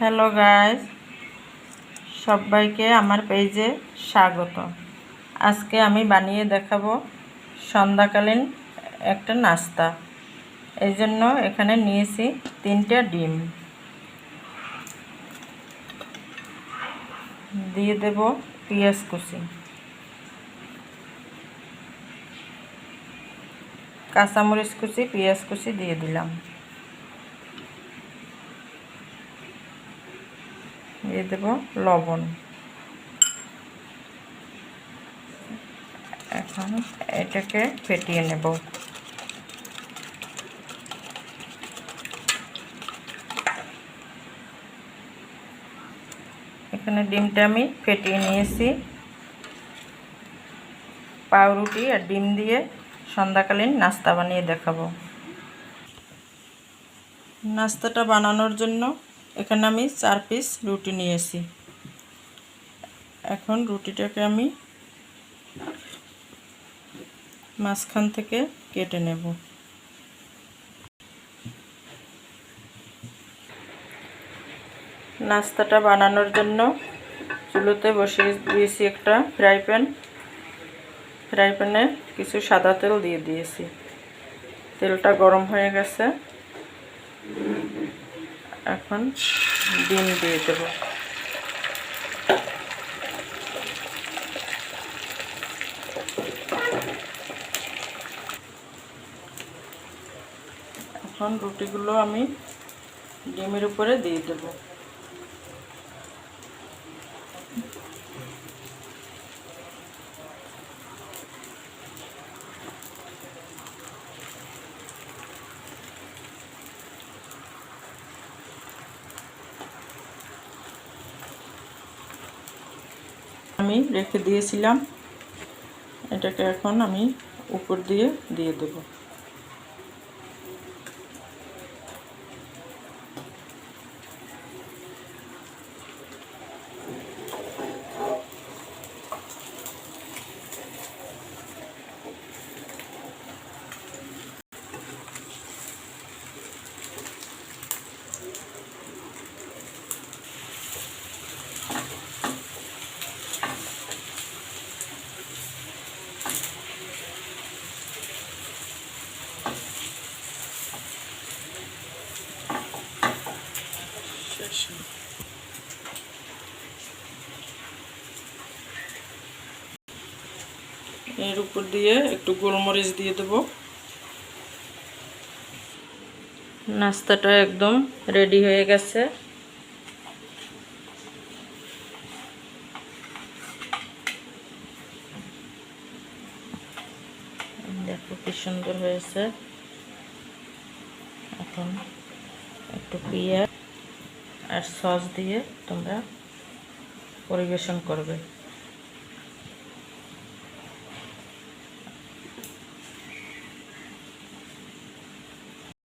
Hello guys, সবাইকে আমার পেজে স্বাগত। আজকে আমি বানিয়ে দেখাবো সন্ধ্যাকালীন একটা নাস্তা। এই জন্য এখানে নিয়েছি 3টা ডিম, দিয়ে দেব পেঁয়াজ কুচি, কাঁচামরিচ কুচি, পেঁয়াজ কুচি দিয়ে দিলাম, দিয়ে দেব লবণ। এখন এটাকে ফেটিয়ে নেব। এখানে ডিমটা আমি ফেটিয়ে নিয়েছি। পাউরুটি আর ডিম দিয়ে সন্ধ্যাকালীন নাস্তা বানিয়ে দেখাবো। নাস্তাটা বানানোর জন্য এখানে আমি 4 পিস রুটি নিয়েছি। এখন রুটিটাকে আমি মাঝখান থেকে কেটে নেব। নাস্তাটা বানানোর জন্য চুলোতে বসিয়ে দিয়েছি একটা ফ্রাই প্যান। ফ্রাই প্যানে কিছু সাদা তেল দিয়ে দিয়েছি। তেলটা গরম হয়ে গেছে। এখন ডিম দিয়ে দেব। এখন রুটিগুলো আমি ডিমের উপরে দিয়ে দেব। আমি রেখে দিয়েছিলাম, এটাকে এখন আমি উপর দিয়ে দেব। এর উপর দিয়ে একটু গোলমরিচ দিয়ে দেব। নাস্তাটা একদম রেডি হয়ে গেছে। দেখো কি সুন্দর হয়েছে। এখন একটু পেঁয়াজ আর সস দিয়ে তোমরা পরিবেশন করবে।